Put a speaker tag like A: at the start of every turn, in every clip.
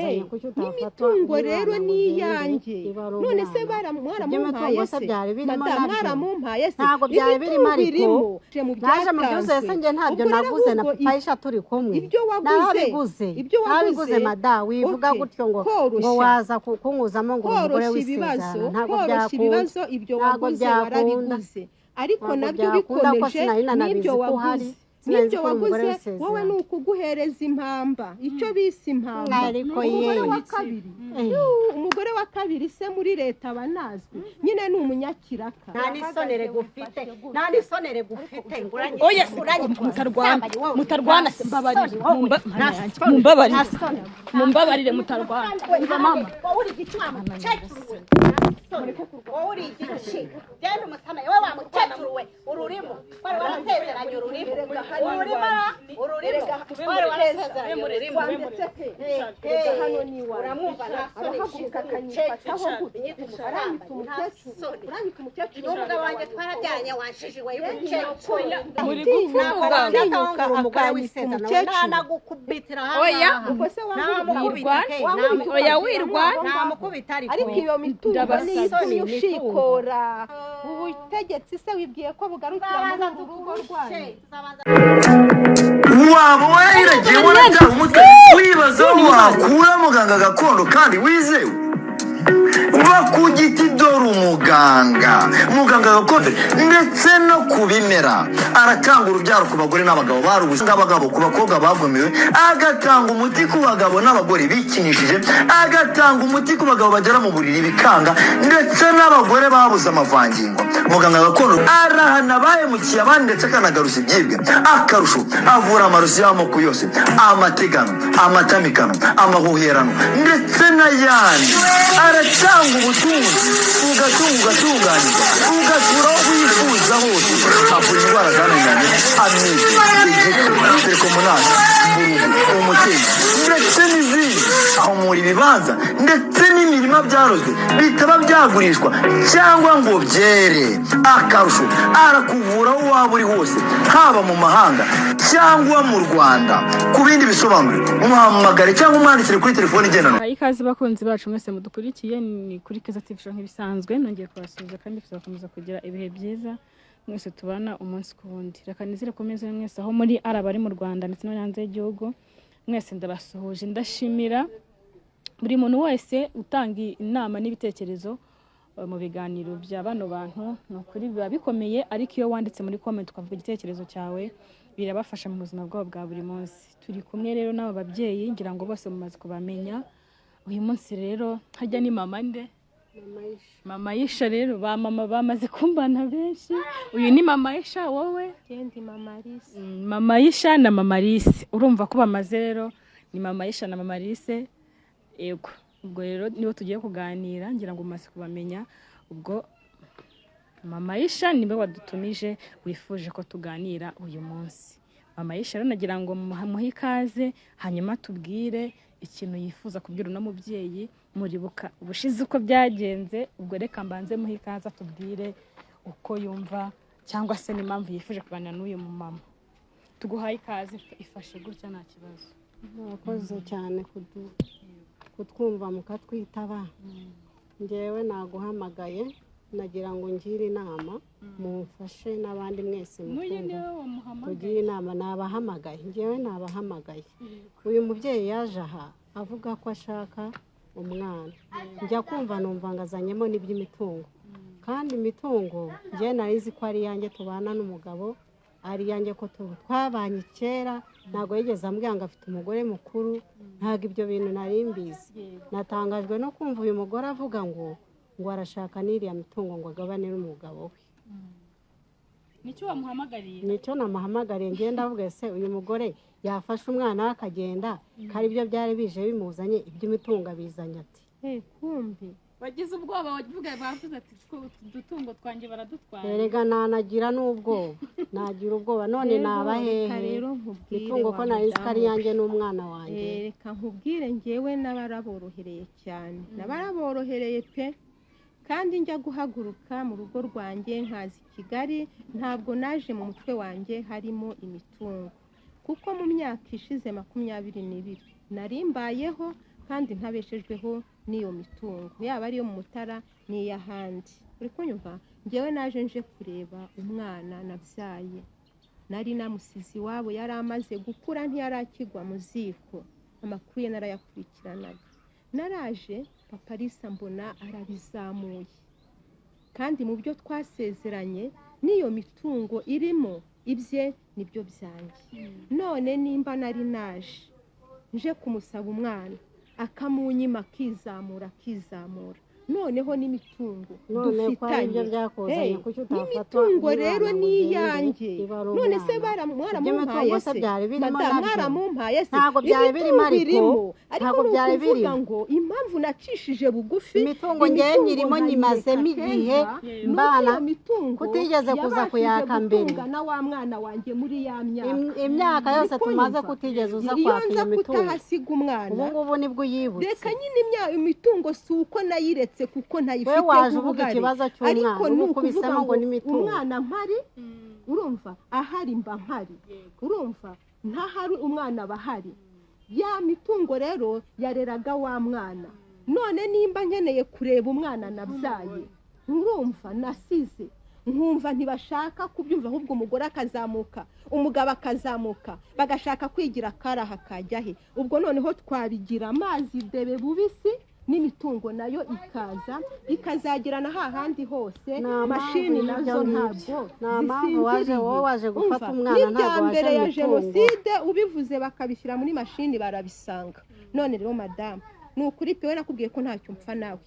A: n'imitungo rero ni iyanjye none se mwaramumpaye se mwaramumpaye se
B: ntabwo byari birimo ariko naje mu byose se nge ntabyo naguze na Payisha turi kumwe nabiguze mada wivuga gutyo ngo waza kunkuzamo ngo umugore w'isezerano ntabwo
A: byakunda ibyo waguze warabiguze ariko nabyo bikomeje n'ibyo waguze n'ibyo waguze wowe ni ukuguhereza impamba icyo bise impamba
B: ariko
A: umugore wa kabiri se muri leta banazwi nyine ni umunyakiraka
B: nta n'isonere gufite
C: oya mutarwana mumbabarire mutarwana mama
B: uri gicwama uri igice genda umusana yewe wamukecuru we ururimo wari warasezeranye ururimo wari warasezeranye ururimo
A: hano ni wa
B: uramwumva
A: arahaguruka akanyifataho umukecuru
B: umugabo wanjye twarajyanye wanshijiwe y'umukecuru
C: muri kuvuga
B: umugore w'isezerano ntanagukubitira hano
A: oya
C: oya wirwana
B: ntamukubita
A: ariko iyo mitungo ni ushikora ubutegetsi se wibwiye ko bugarukira muri urugo rwanyu
D: waba warayiragiye wanataha umutwe wibaza wakura muganga gakondo kandi wizewe va ku giti dore umuganga gakondo ndetse no ku bimera aratanga urubyaro ku bagore n'abagabo barubuze abagabo ku bakobwa bagumiwe agatanga umuti ku bagabo n'abagore bikinishije agatanga umuti ku bagabo bagera mu buriri bikanga ndetse n'abagore babuze amavangingo muganga gakondo arahana bahemukiye abandi ndetse akanagaruza ibyibwe akarusho avura amarozi y'amoko yose amategano amatamikano amahuherano ndetse n'ayandi aratanga ubutunzi ugatunganirwa ugatura aho wifuza hose avura indwara zananiranye amibe igifu telekomunasi mburugu umutezi ndetse n'izindi aho muri ibibanza ndetse n'imirima byarozwe bitaba byagurishwa cyangwa ngo byere akarusho arakuvura aho waba uri hose haba mu mahanga cyangwa mu Rwanda ku bindi bisobanuro muhamagare cyangwa umwandikire kuri telefone igendanwa.
C: Ikaze bakunzi bacu mwese mudukurikiye ni kuri Keza TV show nk'ibisanzwe nongeye kubasubiza kandi tuzakomeza kugira ibihe byiza mwese tubana umunsi ku wundi. Reka nizere komeze mwese aho muri arabari mu Rwanda ndetse no hanze y'igihugu mwese ndabasuhuje ndashimira buri muntu wese utanga inama n'ibitekerezo mu biganiro bya bano bantu no kuri biba bikomeye ariko iyo wanditse muri comment ukavuga igitekerezo cyawe birabafasha mu buzima bwabo bwa buri munsi. Turi kumwe rero n'aba babyeyi ngira ngo bose mumaze kubamenya. Uyu munsi rero hajya ni mama nde Mama Yisha rero ba mama bamaze kumbana benshi. Uyu ni Mama Yisha wowe
A: kendi Mama Alice
C: Mama Yisha na Mama Alice urumva ko bamaze rero ni Mama Yisha na Mama Alice yego ubwo rero niho tugiye kuganira ngira ngo mumaze kubamenya. Ubwo Mama Yisha niwe wadutumije wifuje ko tuganira uyu munsi. Mama Yisha rero nagira ngo muhe ikaze hanyuma tubwire ikintu yifuza kubwira uno mubyeyi muribuka ubushize uko byagenze. Ubwo reka mbanze muhe ikaze tubwire uko yumva cyangwa se n'impamvu yifuje kuganira n'uyu mama. Tuguhaye ikaze ifashe gutya nta kibazo.
B: Mwakoze cyane kutwumva mukatwitaba. Ngewe naguhamagaye nagira ngo ngire inama mumfashe n'abandi mwese kugira inama nabahamagaye ngewe nabahamagaye. Uyu mubyeyi yaje aha avuga ko ashaka umwana njya kumva numva ngazanyemo n'iby'imitungo kandi imitungo ngewe narizi ko ari yanjye tubana n'umugabo ari yanjye ko twabanye kera ntago yigeze ambwira ngo afite umugore mukuru ntago ibyo bintu narimbizi. Natangajwe no kumva uyu mugore avuga ngo arashaka n'iriya mitungo ngo agabane n'umugabo we.
C: Nicyo wamuhamagariye?
B: Nicyo namuhamagariye ngenda avuga se uyu mugore yafashe umwana akagenda kari byo byari bije bimuzanye iby'imitungo bizanye ati
A: kumbi
C: wagize ubwoba wavuga bavuze ati dutungo twanjye baradutwara.
B: Erega nanagira n'ubwoba nagira ubwoba none nabahehe mitungo ko nari ari yanjye n'umwana wanjye.
A: Reka nkubwire ngewe n'abaraborohereye cyane n'abaraborohereye pe kandi njya guhaguruka mu rugo rwanjye nkazi Kigali ntabwo naje mu mutwe wanjye harimo imitungo kuko mu myaka ishize 22 narimbayeho kandi ntabeshejweho n'iyo mitungo yaba ariyo mu Mutara n'iy'ahandi. uri kunyumva? njyewe naje nje kureba umwana nabyaye, nari namusize iwabo, yari amaze gukura ntiyarakigwa mu ziko, amakuru ye narayakurikiranaga. naraje papa Lisa mbona arabizamuye, kandi mu byo twasezeranye n'iyo mitungo irimo ibye nibyo byanjye. none nimba nari naje nje kumusaba umwana akamunyima akizamura, noneho n'imitungo dufitanye, n'imitungo rero ni iyanjye. none se mwaramumpaye se mwaramumpaye se imitungo irimo, ariko ni ukuvuga ngo impamvu nacishije bugufi
B: imitungo ngewe nyirimo nyimazemo igihe mbana kutigeze kuza kuyaka mbere
A: na wa mwana wanjye muri ya
B: imyaka yose tumaze kutigeze uza kwaka iyo mitungo.
A: kutahasiga umwana
B: ubu ngubu nibwo yibutse.
A: reka nyine imitungo si uko nayiretse kuko ntayifite
B: we waje uvuga ikibazo cy'umwana umukubisemo ngo n'imitungo.
A: umwana mpari urumva, ahari mba mpari urumva, ntahari umwana bahari. ya mitungo rero yareraga wa mwana. none nimba nkeneye kureba umwana nabyaye urumva nasize, nkumva ntibashaka kubyumva, ahubwo umugore akazamuka umugabo akazamuka bagashaka kwigira karaha kajya he, ubwo noneho twabigira amazi debe bubisi, n'imitungo nayo ikaza ikazagirana hahandi hose. mashini nazo ntabwo
B: waje gufata umwana ntabwo
A: mbere ya jenoside ubivuze bakabishyira muri mashini barabisanga. none rero madamu, ni ukuri pewe nakubwiye ko ntacyo mpfa nawe,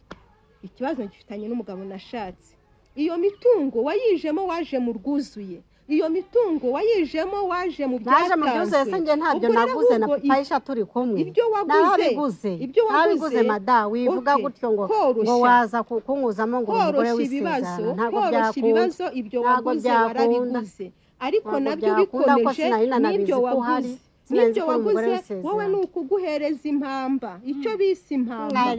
A: ikibazo ngifitanye n'umugabo nashatse. iyo mitungo wayijemo waje mu rwuzuye, iyo mitungo wayijemo waje mu
B: byatanzwe. naje mu byose se nge ntabyo naguze na Paisha turi kumwe.
A: ibyo waguze
B: mada wivuga gutyo ngo waza kunkuzamo ngo umugore w'isezerano. ntabwo
A: ibibazo ibyo waguze warabiguze, ariko nabyo bikomeje n'ibyo waguze wowe ni ukuguhereza impamba, icyo bise impamba.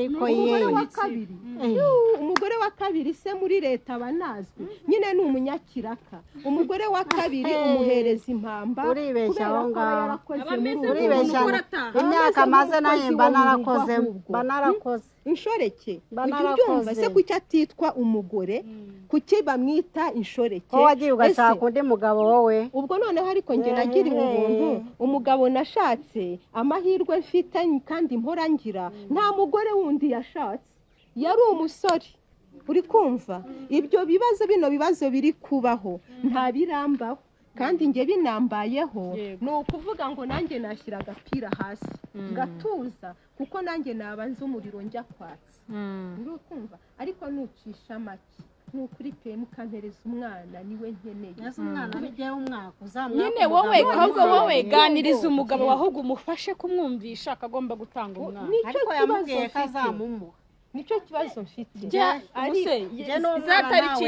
A: umugore wa kabiri se muri leta banazwi nyine ni umunyakiraka. umugore wa kabiri umuhereza impamba,
B: uribeshya aho ngaho, uribeshya imyaka maze nahemba narakoze inshoreke.
A: ubyumva se kuki atitwa umugore, kuki bamwita inshoreke?
B: ko wagiye ugashaka undi mugabo wowe.
A: ubwo noneho ariko nge nagiriwe ubuntu, umugabo nashatse amahirwe mfite kandi mpora ngira, nta mugore wundi yashatse, yari umusore. uri kumva? ibyo bibazo bino bibazo biri kubaho nta birambaho, kandi nge binambayeho ni ukuvuga ngo nanjye nashyira agapira hasi ngatuza, kuko nanjye nabanza umuriro njya kwatsa. uri kumva? ariko nucisha make ni ukuri pe mukampereza umwana niwe nkeneye.
C: nyine wowe ahubwo wowe ganiriza umugabo wahubwo umufashe kumwumvisha akagomba gutanga umwana.
B: ariko yamubwiye ko azamumuha.
A: nicyo kibazo mfite.
C: za tariki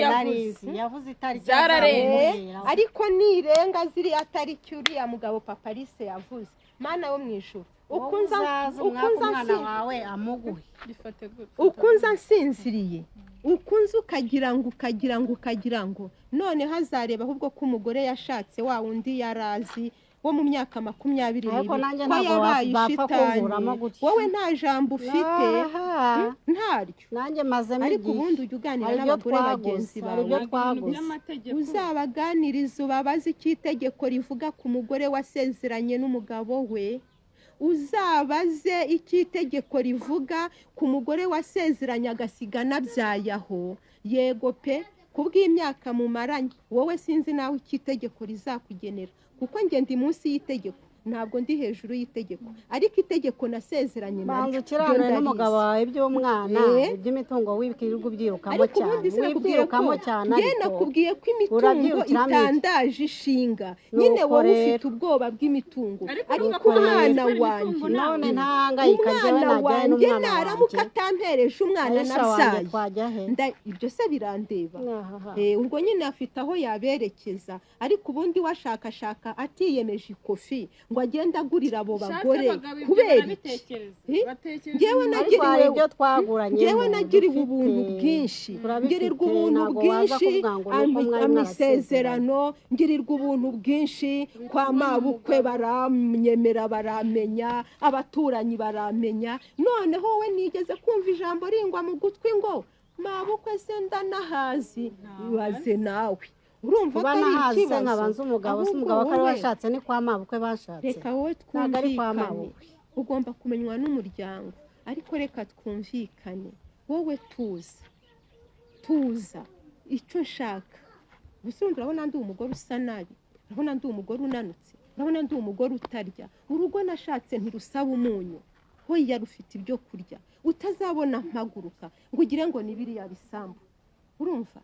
B: yavuze itariki
C: zararenze,
A: ariko nirenga ziriya tariki uriya mugabo papa Lisa yavuze, mana wo mu ijuru ukunza nsinziriye, ukunze ukagira ngo none hazareba ahubwo ko umugore yashatse wa wundi yarazi wo mu myaka 22 ko yabaye ishitani. wowe nta jambo ufite ntaryo,
B: nanjye mazemo
A: ariko ubundi ujya uganira n'abagore bagenzi bawe, uzabaganiriza ubabaze icyo itegeko rivuga ku mugore wasezeranye n'umugabo we, uzabaze icyo itegeko rivuga ku mugore wasezeranye agasiga nabyaye aho. yego pe kubw'imyaka mumaranye, wowe sinzi nawe icyo itegeko rizakugenera, kuko nge ndi munsi y'itegeko, ntabwo ndi hejuru y'itegeko, ariko itegeko nasezeranye
B: naryo kirane n'umugabo wawe by'umwana iby'imitungo wibwirirwa ubyirukamo cyane.
A: nge nakubwiye ko imitungo itandaje ishinga, nyine wowe ufite ubwoba bw'imitungo, ariko umwana wanjye naramuka atampereje umwana nabyaye, ibyo se birandeba. ubwo nyine afite aho yaberekeza, ariko ubundi washakashaka atiyemeje ikofi ngo agende agurira abo bagore kubera iki njyewe nagiriwe ubuntu bwinshi ngirirwa ubuntu bwinshi amasezerano ngirirwa ubuntu bwinshi kwa mabukwe baranyemera baramenya abaturanyi baramenya noneho we nigeze kumva ijambo ringwa mu gutwi ngo mabukwe se ndanahazi ibaze nawe urumva ko ari ikibazo
B: nkabanza umugabo ko ari washatse ni kwa mabukwe bashatse
A: reka wowe twumvikane ugomba kumenywa n'umuryango ariko reka twumvikane wowe tuza icyo nshaka gusundi urabona ndi umugore usa nabi urabona ndi umugore unanutse urabona ndi umugore utarya urugo nashatse ntirusaba umunyu hoya rufite ibyo kurya utazabona mpaguruka ngo ugire ngo ni biriya bisambu urumva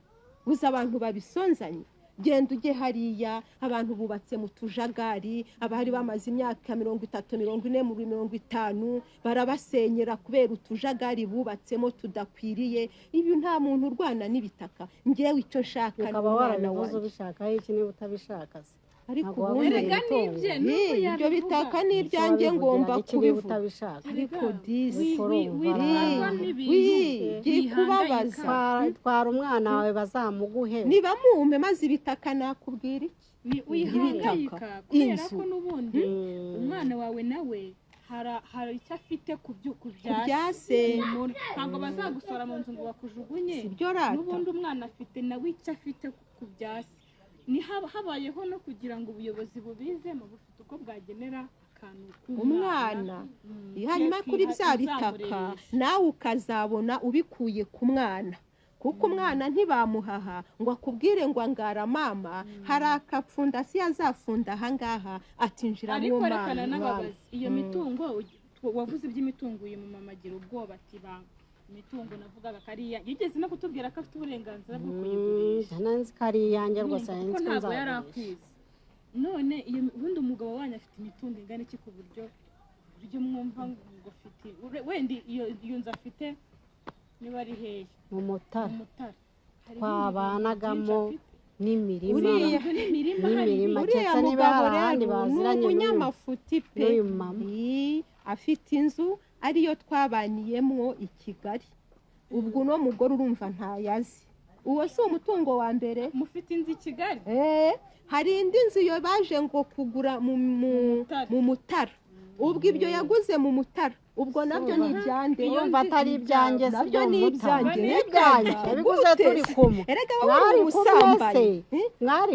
A: uza abantu babisonzanye genda ujye hariya abantu bubatse mu tujagari abari bamaze imyaka 30 40 muri 50 barabasenyera kubera utujagari bubatsemo tudakwiriye ibi nta muntu urwana n'ibitaka ngewe icyo nshaka
B: n'umwana wawe ubishaka iki niba utabishaka
A: ariko ibyo bitaka n'ibyanjye ngomba kubivuga ariko disi gikubabaza
B: twara umwana wawe bazamuguhe
A: niba mume maze ibitaka nakubwira iki
C: wihangayika kubera ko n'ubundi umwana wawe nawe hari icyo afite ku byase ntabwo bazagusora mu nzu ngo bakujugunye n'ubundi umwana afite nawe icyo afite ku byase ni habayeho no kugira ngo ubuyobozi bubizemo bufite uko bwagenera akantu
A: umwana hanyuma kuri bya bitaka nawe ukazabona ubikuye ku mwana kuko umwana ntibamuhaha ngo akubwire ngo angara mama hari akapfundasi yazafunda ahangaha atinjira mu mwana
C: ariko rekana n'ababazi iyo mitungo wavuze iby'imitungo uyu mumama agira ubwoba ati banga imitungo navugaga kariya yigeze no kutubwira ko afite uburenganzira bwo kuyigurisha
B: nanzi kariyange rwose
C: ko ntabwo yari akuze none iyo ubundi umugabo wanyu afite imitungo ingana iki ku buryo mwumva ngo afite wenda iyo nzu afite niba ari hehe
B: mu mutara twabanagamo n'imirima
A: uriya mugabo rero ni umunyamafuti pe afite inzu ariyo twabaniyemwo i Kigali ubwo no mugore urumva ntayazi uwo si umutungo wa mbere
C: mufite inzu i Kigali
A: hari indi nzu yo baje ngo kugura mu Mutara ubwo ibyo yaguze mu Mutara ubwo nabyo ni ibyande
B: yumva atari ibyanjye
A: nabyo ni ibyanjye
B: biguze turi kumwe
A: erega wowe umusambanyi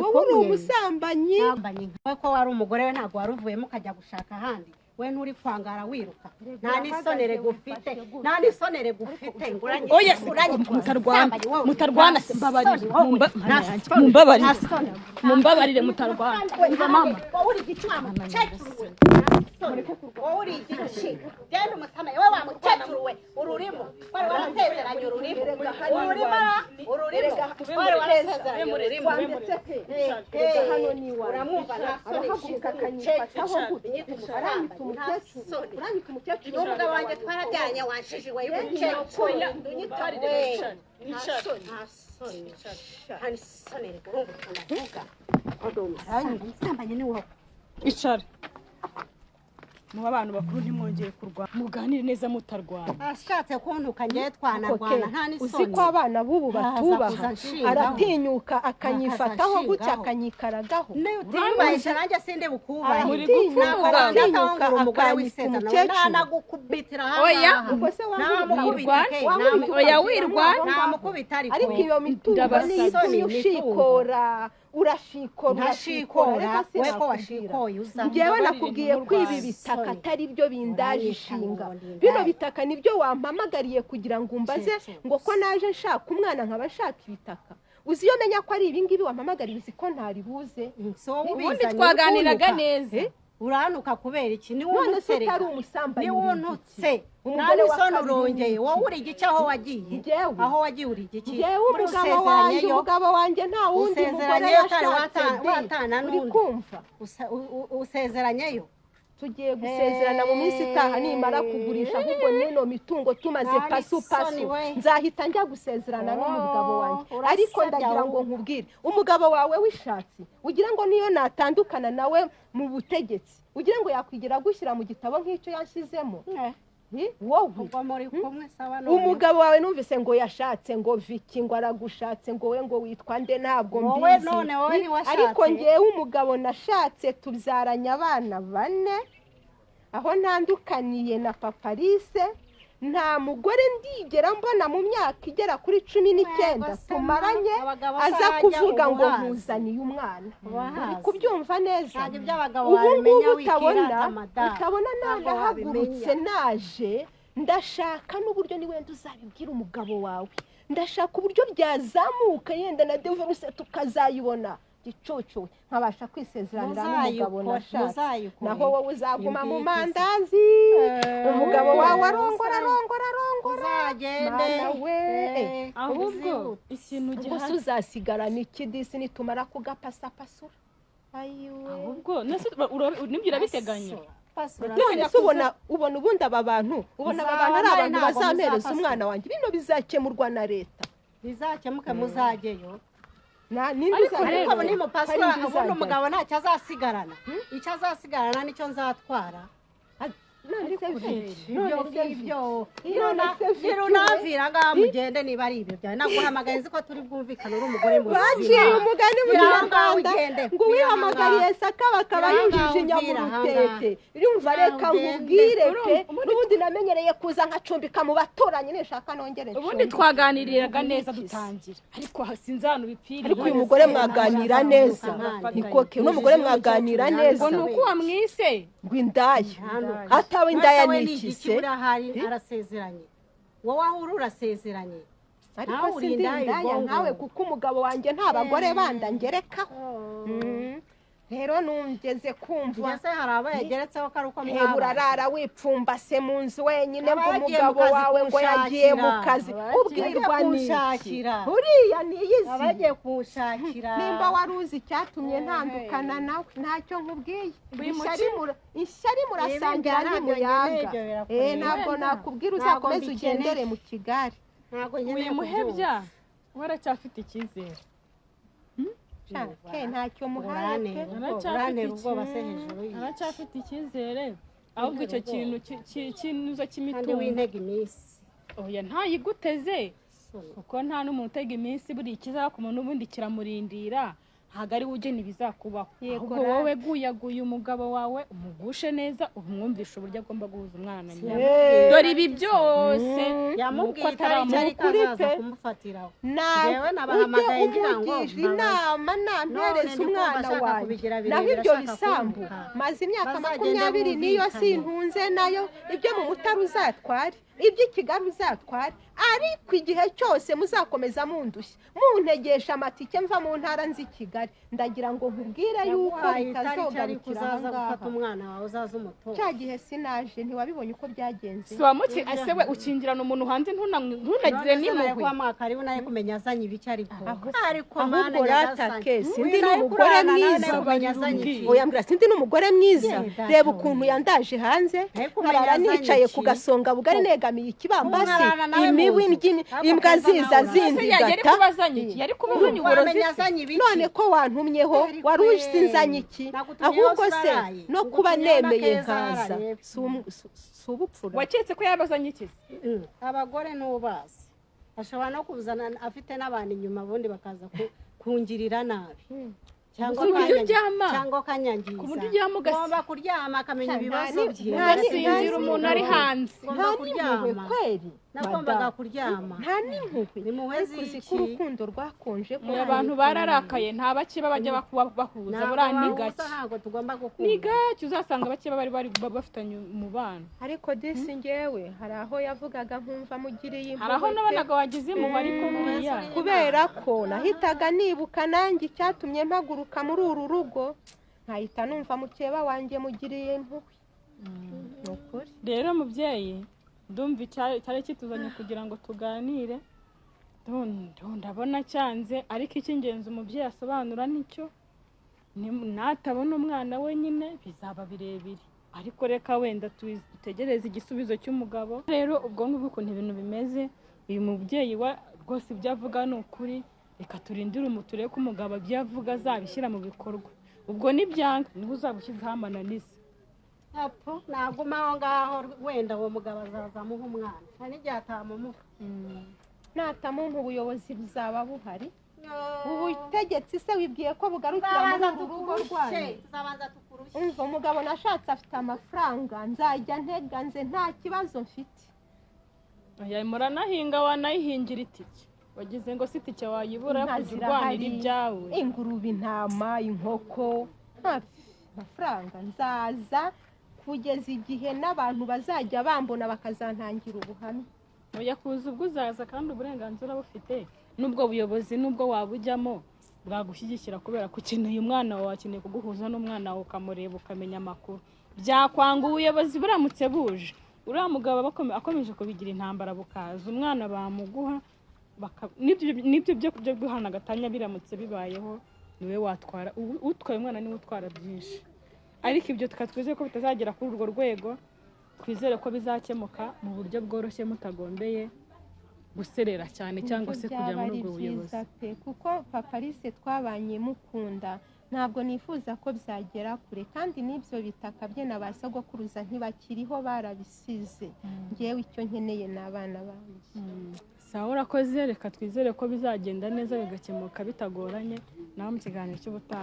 A: wowe umusambanyi
B: ko wari umugore we ntabwo waruvuyemo ukajya gushaka ahandi we nturi kwangara wiruka nta n'isonere gufite nguranye
C: oya mutarwana mumbabarire mutarwana mama
B: uri gicwama cyacuruwe uri gici genda umusama we wa mukecuru we ururimo wari warasezeranye ururimo wari warasezeranye ururimo
A: hano ni
B: uramwumva nta soni
A: akanyifataho
B: uranyita umukecuru n'umugabo wanjye twarajyanye wanshije we y'umukecuru
C: icara muba abantu bakuru ntimwongere kurwana muganire neza mutarwana
B: ashatse kuntuka ngiye twanarwana nta n'isoni
A: uzi ko abana b'ubu batubaha aratinyuka akanyifataho gutya akanyikaragaho
B: utiyubahisha nanjye sinde bukubahe
A: aratinyuka akanyita umukecuru
B: nagukubitira
C: oya
B: oya wirwana namukubita
A: ariko iyo mitungo niyo ushikora urashikora
B: we ko washikoye uza
A: ngewe nakubwiye ko ibi bitaka atari byo bindaje ishinga bino bitaka nibyo wampamagariye kugira ngo umbaze ngo ko naje nshaka umwana nkabashaka ibitaka uzi iyo menya ko ari ibingibi wampamagariye uzi ko ntari buze
C: ubundi twaganiraga neza
B: uranuka kubera iki ni
A: none se utari umusambanyi
B: ni wonutse umugore wasona urongeye wowe uri igice aho wagiye uri igice
A: umugabo wanjye nta wundi mugore
B: watana n'undi
A: kumva
B: usezeranyeyo
A: tugiye gusezerana mu minsi itaha nimara kugurisha ahubwo n'ino mitungo tumaze pasu nzahita njya gusezerana n'umugabo wanjye. Ariko ndagira ngo nkubwire, umugabo wawe wishatse ugira ngo niyo natandukana nawe mu butegetsi ugira ngo yakwigira gushyira mu gitabo nk'icyo yanshyizemo. Wowe umugabo wawe numvise ngo yashatse ngo Viki ngo aragushatse ngo we ngo witwa nde ntabwo mbizi, ariko ngewe umugabo nashatse tubyaranye abana 4 aho ntandukaniye na Papa Alice. Nta mugore ndigera mbona mu myaka igera kuri 19 tumaranye aza kuvuga ngo nkuzaniye umwana. Uri kubyumva neza? Ubu ngubu utabona nahagurutse naje ndashaka n'uburyo ni wenda uzabibwira umugabo wawe, ndashaka uburyo byazamuka yenda na divorce tukazayibona gicucu nkabasha kwisezeranira n'umugabo nashatse. Naho wowe uzaguma mu mandazi, umugabo wawe arongora
B: uzagende
C: ahubwo ikintu
A: gihari uzasigarana ikidisi nitumara kugapasapasura.
C: ahubwo nibyo urabiteganya.
A: ubona ubundi aba bantu ari abantu bazampereza umwana wanjye. Bino bizakemurwa na leta,
B: bizakemuke muzageyo.
A: ariko
B: abo nimupasura ubundi umugabo ntacyo azasigarana, icyo azasigarana nicyo nzatwara. Navira ngaha mugende niba ari ibyo byawe naguhamagaye nzi ko turi bwumvikane uri umugore muzima.
A: Baciye umugani mu Kinyarwanda ngo uwihamagariye Saka bakaba yujije inyamurutete. Urumva reka nkubwire pe, n'ubundi namenyereye kuza nkacumbika mu baturanyi nishaka nongere.
C: Ubundi twaganiriraga neza dutangira, ariko sinzi hano bipfira.
A: Ariko uyu mugore mwaganira neza nikoke, uno mugore mwaganira neza
C: ngo nuko wamwise
A: ngwindaya atawe indaya nikise
B: arasezeranye. Wowe aho urasezeranye,
A: ariko sindindaya nkawe kuko umugabo wanjye nta bagore bandangerekaho. Rero numgeze kumva
B: ese hari abo yageretseho ko ari uko mwaba
A: urarara wipfumbase mu nzu wenyine ngo umugabo wawe ngo yagiye mu kazi ubwirwa n'iki. Uriya niyizi
B: abagiye kushakira.
A: Nimba wari uzi icyatumye ntandukana nawe ntacyo nkubwiye. Ishyari murasangira n'umuyaga. Ntabwo nakubwira uzakomeza ugendere mu Kigali.
B: Ntabwo nkeneye
C: muhebya waracyafite icyizere.
A: Ntacyo muhaye
C: aracyafite icyizere, ahubwo icyo kintu kinuza cy'imitungo
B: w'intege iminsi
C: oya ntayiguteze, kuko nta n'umuntu utega iminsi buri ikizaba ku muntu ubundi kiramurindira. ntabwo ari ugena ibizakubaho, ahubwo wowe guyaguye umugabo wawe umugushe neza umwumvisha uburyo agomba guhuza umwana nyine. Dore ibi byose
B: yamubwiye atari kazaza kumufatiraho. Jewe nabahamagaye ngira ngo
A: inama nampereza umwana wawe naho ibyo bisambu maze imyaka 20 niyo sintunze nayo ibyo mu Mutara uzatware ibyo Kigali uzatware, ariko igihe cyose muzakomeza mundushye muntegesha amatike mva mu ntara nzi Kigali. Ndagira ngo nkubwire yuko bitazogarukira
B: kuzaza gufata umwana wawe uzaza umuto.
A: Cya gihe sinaje ntiwabibonye uko byagenze.
C: Swamuki asewe ukingirana umuntu hanze ntunagire n'impuhwe
B: kwa makari unaye kumenya azanye ibiki ariko
A: mana yagasanye. Sindi n'umugore mwiza oyambira, sindi n'umugore mwiza. Reba ukuntu yandaje hanze nkarara nicaye ku gasonga bugari negamiye ikibambasi imiwi imbwa ziza zindigata.
C: Yari kubazanye uburozi
A: none ko wantumyeho waruzinzanye iki? Ahubwo se no kuba nemeye nkaza subupfura.
C: Waketse ko yabazanye iki?
B: Abagore nubazi ashobora no kuzana afite n'abandi nyuma bundi bakaza kungirira nabi cyangwa kanyangiza ngomba kuryama akamenya ibibazo bye.
C: Ntasinzira umuntu ari hanze
B: ngomba kuryama
A: kweri
B: nagombaga kuryama.
A: Nta n'impuhwe
B: ni muhezi iki
A: urukundo rwakonje
C: ko abantu bararakaye nta bakiba bajya bahuza buranigake
B: ntabwo tugomba gukunda
C: nigake uzasanga bakiba bari bafitanye umubano.
A: Ariko disi ngewe hari aho yavugaga nkumva mugiriye impuhwe,
C: hari aho nabonaga wagize impuhwe ariko buriya
A: kubera ko nahitaga nibuka nanjye icyatumye mpaguruka muri uru rugo nkahita numva mukeba wanjye mugiriye impuhwe. Nukuri
C: rero mubyeyi ndumva cyari kituzanye kugira ngo tuganire. Ndabona cyanze, ariko icy'ingenzi umubyeyi asobanura nicyo natabona umwana we nyine bizaba birebire. ariko reka wenda dutegereze igisubizo cy'umugabo. Rero ubwo ngubwo ukuntu ibintu bimeze, uyu mubyeyi wa rwose ibyo avuga ni ukuri, reka turindire turebe ko umugabo ibyo avuga azabishyira mu bikorwa. Ubwo nibyanga niba uzabushyizeho amananiza.
B: naguma aho ngaho wenda uwo mugabo azaza amuha umwana, hari n'igihe atamumuha.
A: natamuha ubuyobozi buzaba buhari. ubutegetsi se wibwiye ko bugarukira muri uru rugo rwanyu? umva umugabo nashatse afite amafaranga, nzajya ntega nze nta kibazo mfite.
C: muranahinga wanayihingira itike, wagize ngo si itike wayibura kujya urwanira ibyawe.
A: ingurube, intama, inkoko, amafaranga nzaza kugeza igihe n'abantu bazajya bambona bakazantangira ubuhamya.
C: Oya kuza ubwo uzaza kandi uburenganzira bufite, n'ubwo buyobozi n'ubwo wabujyamo bwagushyigikira kubera ko ukeneye umwana wawe, akeneye kuguhuza n'umwana wawe ukamureba ukamenya amakuru. Byakwanga ubuyobozi buramutse buje, uriya mugabo akomeje kubigira intambara bukaza, umwana bamuguha n'ibyo byo guhana agatanya biramutse bibayeho niwe watwara, utwaye umwana niwe utwara byinshi. Ariko ibyo twizeye ko bitazagera kuri urwo rwego, twizere ko bizakemuka mu buryo bworoshye mutagombeye guserera cyane cyangwa se kujya muri ubwo buyobozi.
A: Kuko Papa Alice twabanye mukunda, ntabwo nifuza ko byagera kure, kandi n'ibyo bitaka bye na ba sogokuruza ntibakiriho, barabisize. Ngewe icyo nkeneye ni abana banjye.
C: Sawa, urakoze, reka twizere ko bizagenda neza bigakemuka bitagoranye. Naho mu kiganiro cy'ubutaha